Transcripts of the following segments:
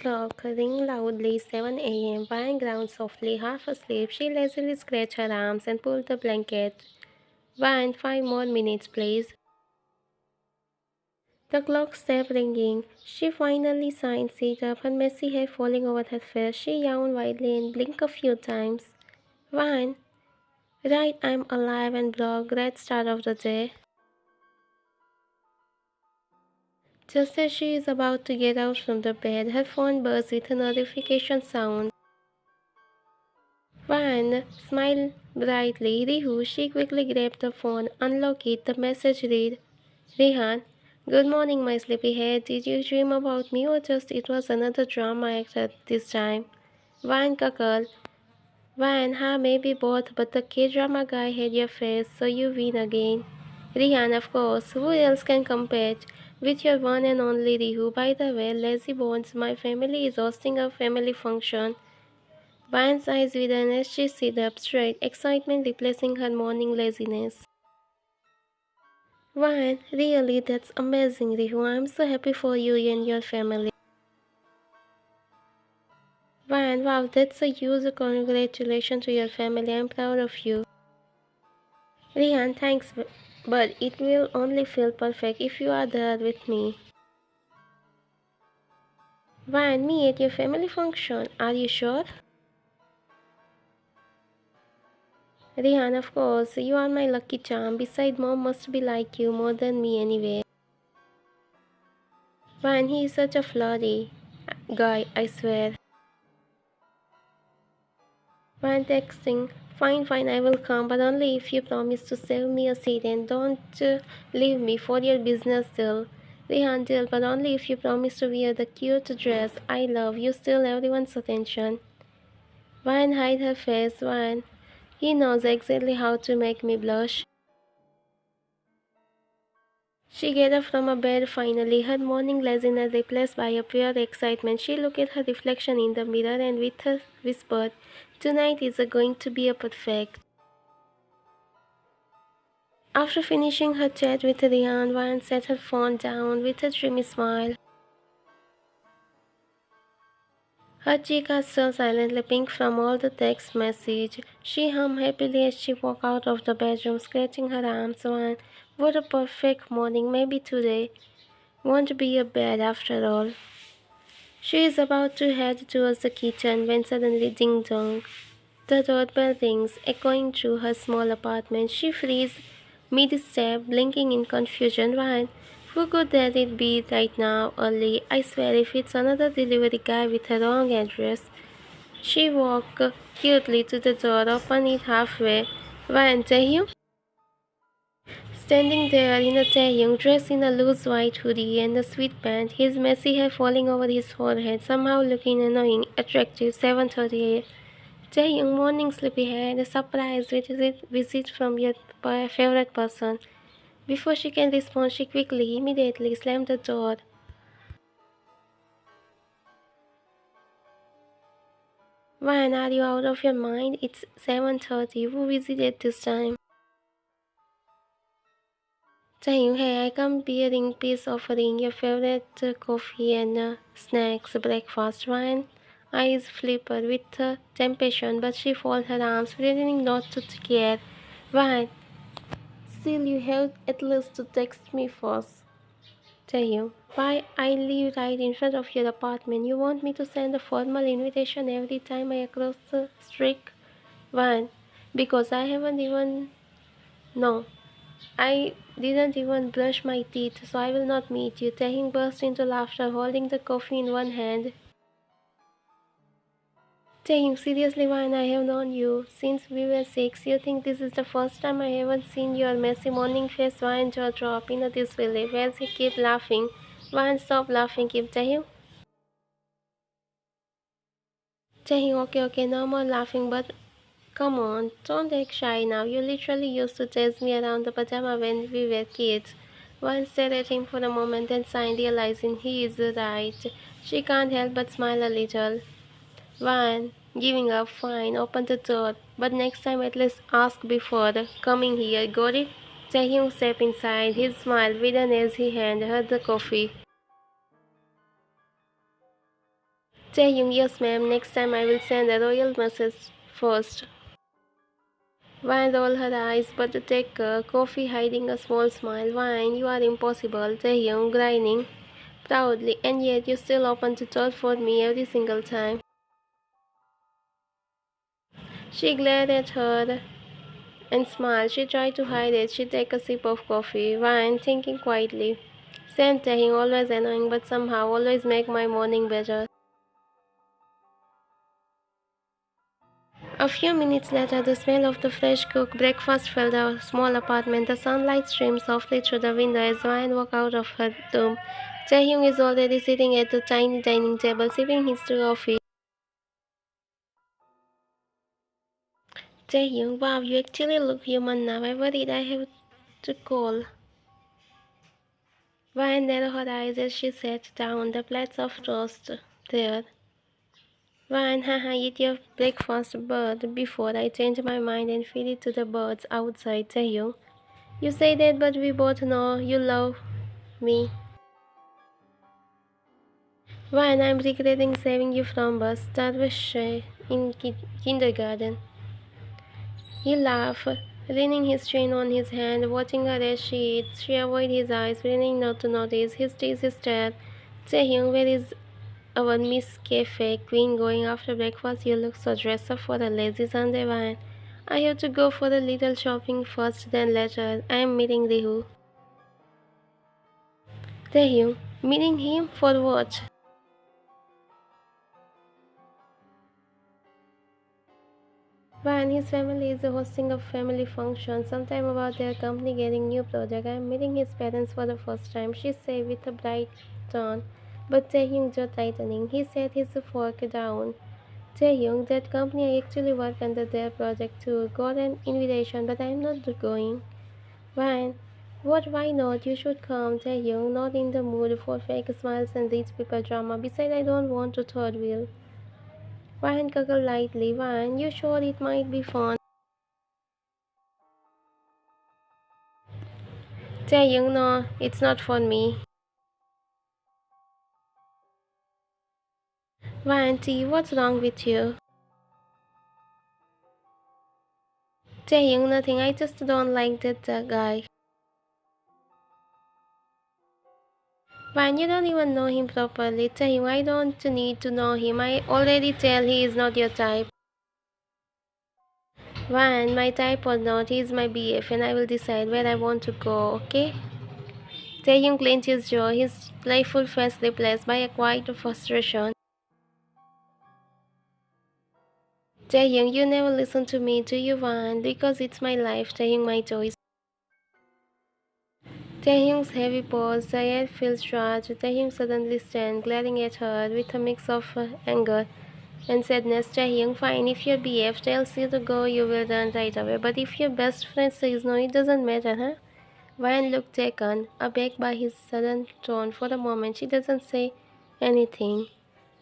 clock ring loudly, 7 a.m. Wine ground softly, half asleep. She lazily scratched her arms and pulled the blanket. Wine, 5 more minutes, please. The clock stopped ringing. She finally sighed, sat up, her messy hair falling over her face. She yawned widely and blinked a few times. Wine, right, I'm alive and broke. Great start of the day. Just as she is about to get out from the bed, her phone buzzed with a notification sound. Van smiled brightly. Rihu, she quickly grabbed the phone, unlocked it. The message read, Rehan, good morning, my sleepyhead. Did you dream about me or just it was another drama act at this time? Van cackled. Van, maybe both, but the K-drama guy had your face, so you win again. Rihan, of course, who else can compete with your one and only Rihu? By the way, Lazy Bones, my family is hosting a family function. Van's eyes widened as she sat up straight, excitement replacing her morning laziness. Van, really, that's amazing, Rihu. I'm so happy for you and your family. Van, wow, that's a huge congratulations to your family. I'm proud of you. Rihan, thanks, but it will only feel perfect if you are there with me. Van, me at your family function. Are you sure? Rihan, of course, you are my lucky charm. Besides, mom must be like you more than me anyway. Van, he is such a flirty guy, I swear. Van texting, fine, fine, I will come, but only if you promise to save me a seat and don't leave me for your business deal. Rihan, deal, but only if you promise to wear the cute dress I love. You steal everyone's attention. Van hide her face. Van, he knows exactly how to make me blush. She get up from her bed finally, her morning laziness replaced by a pure excitement. She looked at her reflection in the mirror and with her whispered, tonight is going to be a perfect. After finishing her chat with Rihan, Van set her phone down with a dreamy smile. Her cheeks are still silently pink from all the text message. She hummed happily as she walked out of the bedroom, scratching her arms. Van, what a perfect morning. Maybe today won't be a bad after all. She is about to head towards the kitchen when suddenly ding dong. The doorbell rings, echoing through her small apartment. She freezes mid-step, blinking in confusion. Why? Who could that it be right now, early? I swear if it's another delivery guy with a wrong address. She walked cutely to the door, opened it halfway. Why, Taehyung? Standing there in a Taehyung, dressed in a loose white hoodie and a sweatband, his messy hair falling over his forehead, somehow looking annoying, attractive, 7:30 Taehyung, morning sleepyhead, a surprise visit from your favorite person. Before she can respond, she quickly, immediately slammed the door. Why are you out of your mind? It's 7:30. Who visited this time? Taehyung, hey, I come bearing peace offering your favorite coffee and snacks, breakfast. Ryan eyes flicker with temptation, but she folds her arms, pretending not to care. Why? Still, you have at least to text me first. Taehyung, why I live right in front of your apartment? You want me to send a formal invitation every time I cross the street? Why? Because I haven't even. No. I didn't even brush my teeth, so I will not meet you. Taehyung burst into laughter, holding the coffee in one hand. Taehyung, seriously, Vine, I have known you since we were 6. You think this is the first time I haven't seen your messy morning face? Vine jaw drop in a disbelief as he kept laughing. Vine, stop laughing, keep Taehyung. Taehyung, okay, no more laughing, but come on, don't act shy now. You literally used to chase me around the pajama when we were kids. One stared at him for a moment, then sighed, realizing he is right. She can't help but smile a little. One, giving up, fine, open the door. But next time at least ask before coming here, got it? Taehyung stepped inside, his smile widened as he handed her the coffee. Taehyung, yes ma'am, next time I will send a royal message first. Vine rolled her eyes, but to take coffee hiding a small smile. Vine, you are impossible, Taehyung grinning proudly, and yet you still open the door for me every single time. She glared at her and smiled. She tried to hide it. She took a sip of coffee. Vine, thinking quietly. Same Taehyung, always annoying, but somehow always make my morning better. A few minutes later, the smell of the fresh cooked breakfast filled the small apartment. The sunlight streamed softly through the window as Ryan walked out of her room. Taehyung is already sitting at the tiny dining table, sipping his coffee. Taehyung, wow, you actually look human now. I worried I have to call. Ryan narrowed her eyes as she sat down, the plates of toast there. Ryan, haha, eat your breakfast bird before I change my mind and feed it to the birds outside, Taehyung. You say that, but we both know you love me. Ryan, I'm regretting saving you from bus starvation in kindergarten. He laughed, leaning his chin on his hand, watching her as she eats. She avoided his eyes, pretending not to notice. His teeth stared. Taehyung, where is our Miss Cafe Queen going after breakfast? You look so dressed up for a lazy Sunday, Ryan. I have to go for a little shopping first, then later. I am meeting Rihu. Taehyung, meeting him for what? When his family is hosting a family function, sometime about their company getting new project. I'm meeting his parents for the first time, she said with a bright tone. But Taehyung jaw tightening. He set his fork down. Taehyung, that company I actually work under their project too. Got an invitation, but I'm not going. Ryan, what? Why not? You should come. Taehyung, not in the mood for fake smiles and rich people drama. Besides, I don't want to third wheel. Ryan cackled lightly. Ryan, you sure it might be fun? Taehyung, no, it's not for me. Vanti, what's wrong with you? Taehyung, nothing, I just don't like that guy. Van, you don't even know him properly. Taehyung, I don't need to know him. I already tell he is not your type. Van, my type or not, he is my BF and I will decide where I want to go, okay? Taehyung clenched his jaw, his playful face replaced by a quiet frustration. Taehyung, you never listen to me, do you, Van? Because it's my life, Taehyung, my choice. Taehyung's heavy pause, the air feels charged. Taehyung suddenly stands, glaring at her with a mix of anger and sadness. Taehyung, fine, if your BF tells you to go, you will run right away. But if your best friend says no, it doesn't matter, huh? Ryan looked taken aback by his sudden tone. For a moment, she doesn't say anything.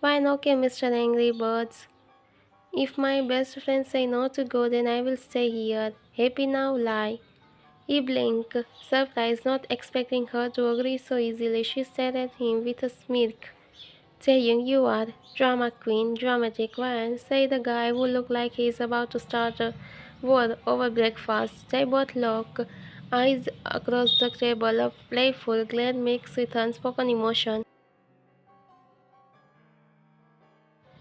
Fine, okay, Mr. Angry Birds. If my best friend say no to go, then I will stay here. Happy now, lie. He blinked, surprised, not expecting her to agree so easily. She stared at him with a smirk, saying, you are drama queen, dramatic one, say the guy who looked like he is about to start a war over breakfast. They both locked eyes across the table, a playful glare mixed with unspoken emotion.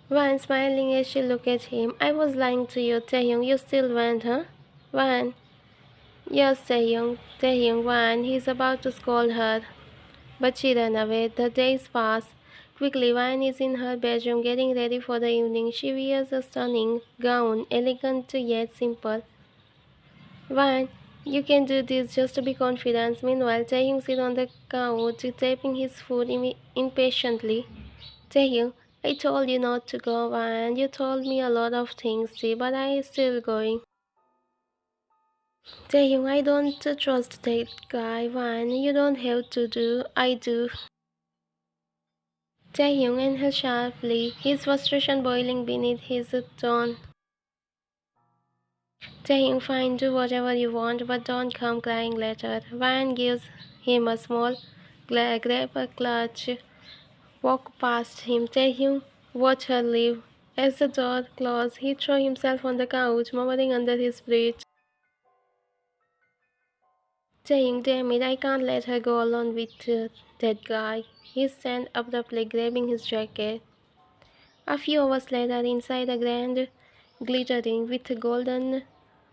Van smiling as she looked at him. I was lying to you, Taehyung. You still went, huh? Van. Yes, Taehyung. Taehyung, Van. He's about to scold her. But she ran away. The days pass. Quickly, Vine is in her bedroom getting ready for the evening. She wears a stunning gown, elegant yet simple. Vine, you can do this, just be confident. Meanwhile, Taehyung sits on the couch, tapping his foot impatiently. Taehyung, I told you not to go, Vine. You told me a lot of things, see, but I am still going. Taehyung, I don't trust that guy, Vine. You don't have to do. I do. Taehyung inhaled sharply, his frustration boiling beneath his tone. Taehyung, fine, do whatever you want, but don't come crying later. Van gives him a small grab a clutch, walk past him. Taehyung, Watch her leave. As the door closed, he threw himself on the couch, mumbling under his breath, saying, "Damn it, I can't let her go alone with that guy." He stand abruptly, grabbing his jacket. A few hours later, inside a grand, glittering with golden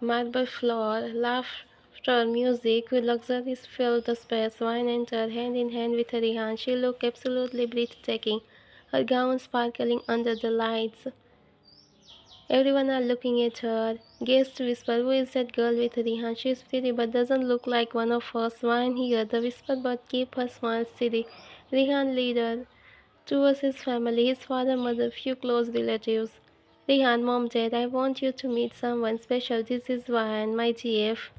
marble floor, laughter, music, luxury filled the space. Wine entered hand in hand with Rihan. She looked absolutely breathtaking, her gown sparkling under the lights. Everyone are looking at her. Guests whisper, "Who is that girl with Rihan? She's pretty but doesn't look like one of us." Wine here, the whisper but keep her smile steady. Rihan leader towards his family, his father, mother, few close relatives. Rihan, mom, dad, I want you to meet someone special. This is Ryan, my GF.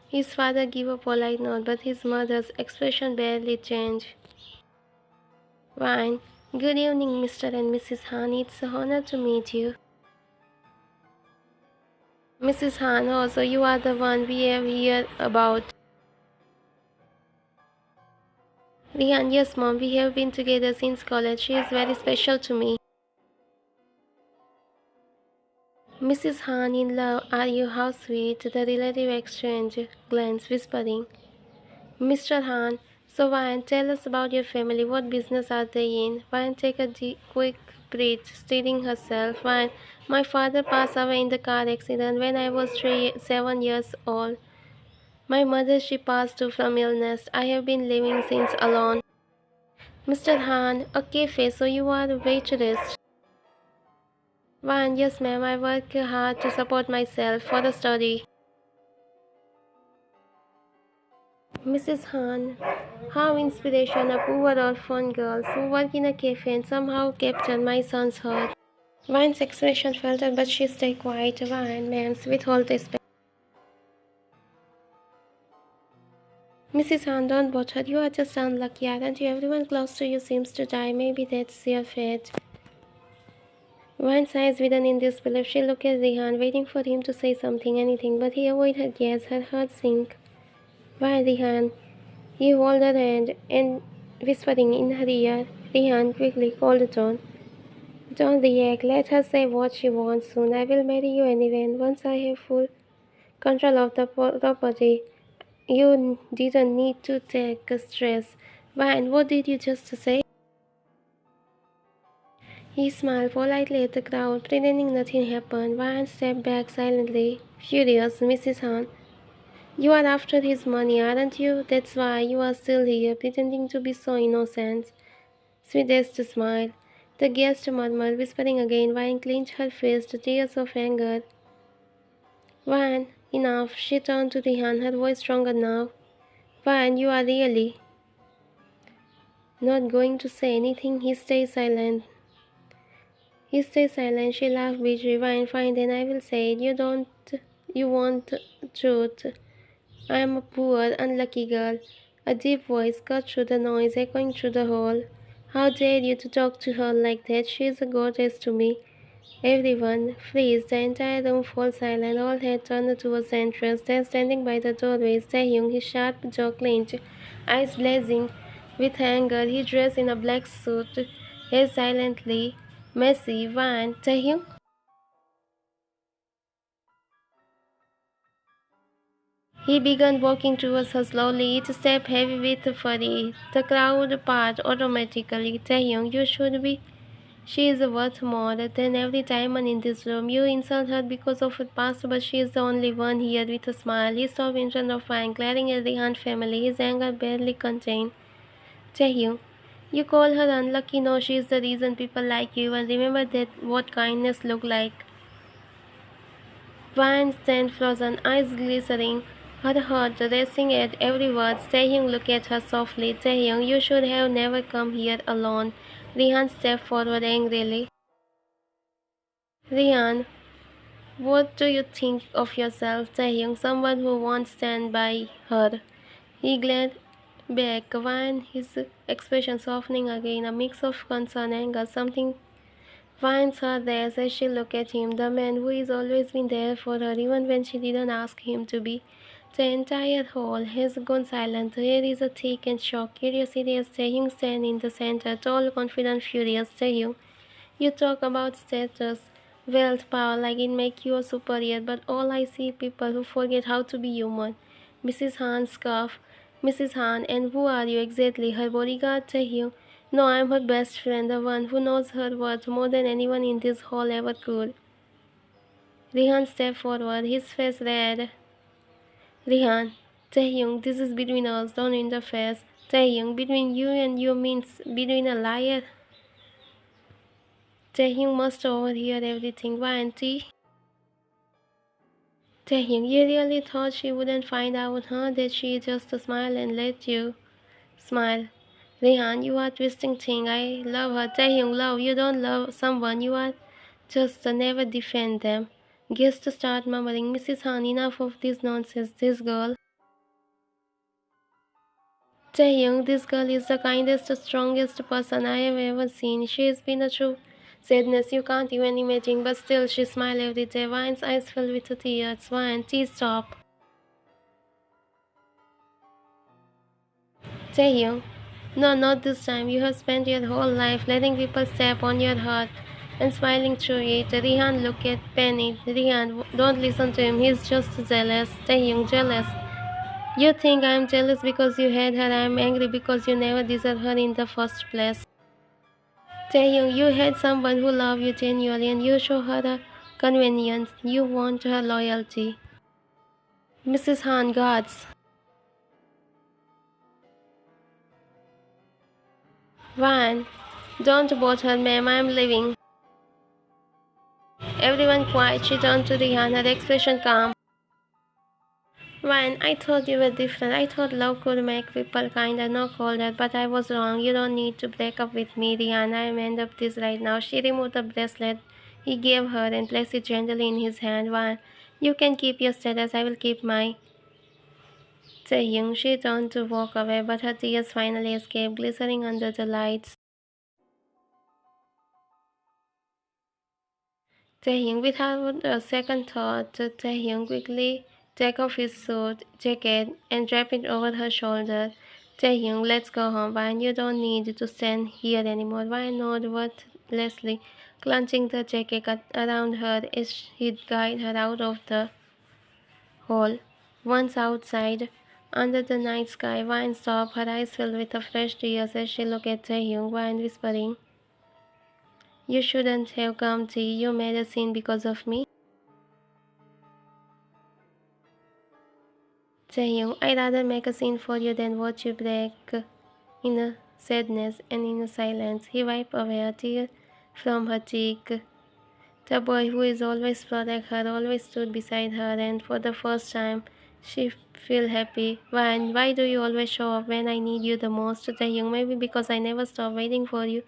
His father gave a polite nod, but his mother's expression barely changed. Ryan, good evening, Mr. and Mrs. Han. It's an honor to meet you. Mrs. Han, oh, so you are the one we have heard about. Rihan, yes, mom, we have been together since college. She is very special to me. Mrs. Han, in love, are you? How sweet. The relative exchange glance, whispering. Mr. Han, so Ryan, tell us about your family. What business are they in? Ryan, take a quick breath, steadying herself. Ryan, my father passed away in the car accident when I was 7 years old. My mother, she passed too from illness. I have been living since alone. Mr. Han, a cafe, so you are a waitress. Ryan, yes ma'am, I work hard to support myself for the study. Mrs. Han, how inspiration a poor orphan girls who work in a cafe and somehow captured my son's heart. Ryan's expression faltered, but she stayed quiet. Ryan, ma'am, with all respect. Mrs. Han, don't bother. You are just unlucky, aren't you? Everyone close to you seems to die. Maybe that's your fate. Ryan's eyes widened in disbelief. She looked at Rihan, waiting for him to say something, anything, but he avoided her gaze. Her heart sank. Why, Rihan? He held her hand and whispering in her ear. Rihan quickly called the tone. Don't react. Let her say what she wants soon. I will marry you anyway, and once I have full control of the property, you didn't need to take stress. Ryan, what did you just say? He smiled politely at the crowd, pretending nothing happened. Ryan stepped back silently. Furious, Mrs. Han. You are after his money, aren't you? That's why you are still here, pretending to be so innocent. Sweetest smile. The guest murmured, whispering again. Ryan clenched her fist, tears of anger. Ryan, enough. She turned to Rihan, her voice stronger now. Ryan, you are really not going to say anything. He stayed silent. He stayed silent. She laughed bitterly. Ryan, fine, then I will say it. You want truth. I am a poor, unlucky girl. A deep voice cut through the noise, echoing through the hall. How dare you to talk to her like that? She is a goddess to me. Everyone freeze. The entire room falls silent. All heads turned towards the entrance. There, standing by the doorway, Taehyung, his sharp jaw clenched, eyes blazing with anger. He dressed in a black suit, hair silently messy. Van, Taehyung? He began walking towards her slowly, each step heavy with fury. The crowd parted automatically. Taehyung, you should be. She is worth more than every diamond in this room. You insult her because of her past, but she is the only one here with a smile. He stopped in front of Ryan, glaring at the Hunt family, his anger barely contained. Taehyung, you call her unlucky? No, she is the reason people like you. And remember that what kindness looked like. Ryan stand frozen, eyes glistening, her heart racing at every word. Taehyung looked at her softly. Taehyung, you should have never come here alone. Rihan stepped forward angrily. Rihan, what do you think of yourself, Taehyung, someone who won't stand by her? He glared back, Ryan, his expression softening again, a mix of concern, anger, something. Ryan saw this as she looked at him, the man who has always been there for her, even when she didn't ask him to be. The entire hall has gone silent. There is a thick and shocked curiosity as Taehyung stands in the center, tall, confident, furious. Taehyung, you talk about status, wealth, power like it make you a superior, but all I see people who forget how to be human. Mrs. Han scoffed. Mrs. Han, and who are you exactly? Her bodyguard, Taehyung. No, I'm her best friend, the one who knows her worth more than anyone in this hall ever could. Rihan stepped forward, his face red. Rihan, Taehyung, this is between us, don't interfere. Taehyung, between you and you means between a liar. Taehyung must overhear everything. Why, auntie? Taehyung, you really thought she wouldn't find out, huh? That she just smile and let you smile. Rihan, you are twisting things. I love her. Taehyung, love. You don't love someone. You are just never defend them. Guests start murmuring, Mrs. Han, enough of this nonsense. This girl. Taehyung, this girl is the kindest, strongest person I have ever seen. She has been a true sadness you can't even imagine, but still she smiles every day. Vine's eyes fill with tears. Vine, please stop. Taehyung, no, not this time. You have spent your whole life letting people step on your heart and smiling through it. Rihan, look at Penny. Rihan, don't listen to him. He's just jealous. Taehyung, jealous. You think I'm jealous because you had her. I'm angry because you never deserved her in the first place. Taehyung, you had someone who loved you genuinely and you show her a convenience. You want her loyalty. Mrs. Han, gods. Van, don't bother her, ma'am. I'm leaving. Everyone quiet. She turned to Rihan, her expression calm. Van, I thought you were different. I thought love could make people kinder, not colder, but I was wrong. You don't need to break up with me, Rihanna. I'm end up this right now. She removed the bracelet he gave her and placed it gently in his hand. Van, you can keep your status. I will keep my. Taehyung, she turned to walk away, but her tears finally escaped, glistening under the lights. Taehyung, without a second thought, Taehyung quickly took off his suit jacket and draped it over her shoulder. Taehyung, let's go home. Why you don't need to stand here anymore? Why not wordlessly clutching the jacket around her as he'd guide her out of the hall. Once outside, under the night sky, Vine stopped, her eyes filled with a fresh tears as she looked at Taehyung, Vine whispering, you shouldn't have come, T. You made a scene because of me. Taehyung, I'd rather make a scene for you than watch you break in a sadness and in a silence. He wiped away a tear from her cheek. The boy who is always protect her always stood beside her, and for the first time, she feel happy. Why do you always show up when I need you the most? Taehyung, maybe because I never stop waiting for you.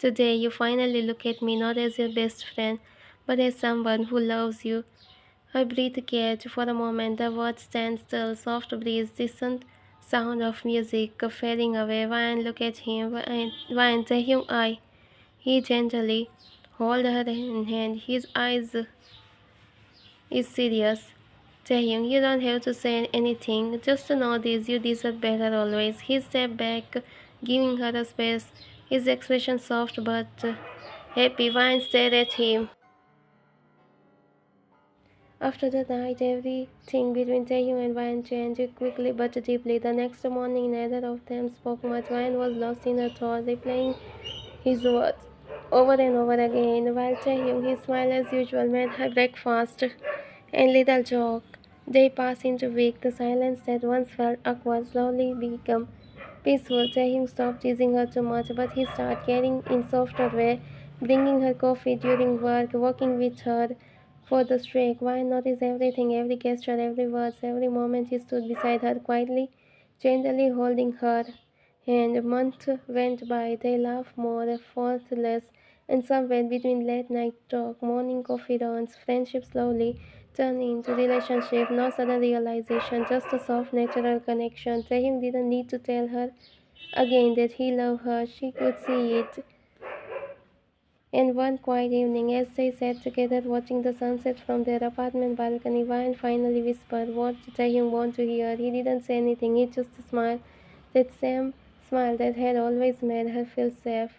Today, you finally look at me not as your best friend, but as someone who loves you. Her breath catch for a moment. The words stand still. Soft breeze, distant sound of music fading away. Why look at him? Why Taehyung eye? He gently hold her in hand. His eyes is serious. Taehyung, you don't have to say anything. Just to know this, you deserve better always. He stepped back, giving her a space. His expression soft but happy. Vine stared at him. After that night, everything between Taehyung and Vine changed quickly but deeply. The next morning, neither of them spoke much. Vine was lost in her thoughts, replaying his words over and over again, while Taehyung, his smile as usual, made her breakfast and little joke. They passed into week. The silence that once felt awkward slowly became peaceful. Taehyung stopped teasing her too much, but he started caring in softer way, bringing her coffee during work, walking with her for the streak. Why notice everything, every gesture, every word, every moment he stood beside her quietly, gently holding her hand. Months went by. They laughed more, fought less, and somewhere between late night talk, morning coffee runs, friendship slowly turned into relationship. No sudden realization, just a soft, natural connection. Taehyung didn't need to tell her again that he loved her. She could see it And one quiet evening, as they sat together watching the sunset from their apartment balcony, Ryan finally whispered what Taehyung wanted to hear. He didn't say anything, he just smiled. That same smile that had always made her feel safe.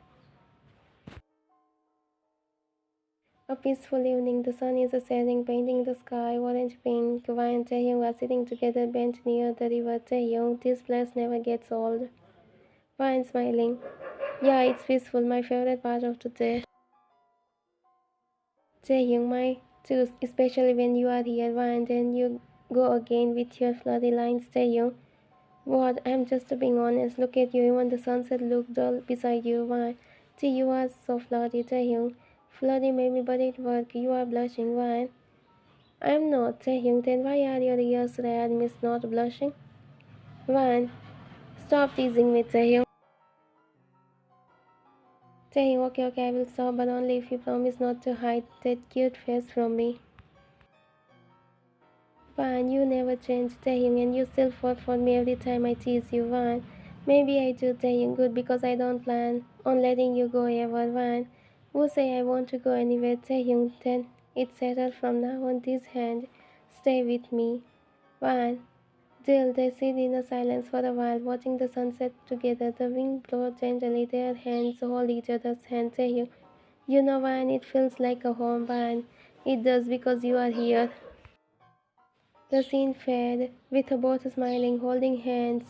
A peaceful evening, the sun is setting, painting the sky orange pink. Ryan and Taehyung are sitting together, bent near the river. Taehyung, this place never gets old. Ryan smiling. Yeah, it's peaceful, my favorite part of the day. Taehyung, my too, especially when you are here. Ryan, then you go again with your flirty lines. Taehyung, what? I'm just being honest. Look at you, even the sunset looked dull beside you. Why? See, you are so flirty, Taehyung. Flirty maybe, but it worked. You are blushing. Why? I'm not, Taehyung. Then why are your ears red, miss, not blushing? Why? Stop teasing me, Taehyung. Taehyung, okay, okay, I will stop, but only if you promise not to hide that cute face from me. Fine, you never change, Taehyung, and you still fall for me every time I tease you, Van. Maybe I do, Taehyung, good because I don't plan on letting you go ever, Van. Who say I want to go anywhere, Taehyung? Then it's settled from now on. This hand, stay with me, Van. Still, they sit in a silence for a while, watching the sunset together. The wind blows gently, their hands hold each other's hands. Taehyung, you know, Van, it feels like a home, Van. It does because you are here. The scene faded, with both smiling, holding hands.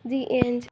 The end.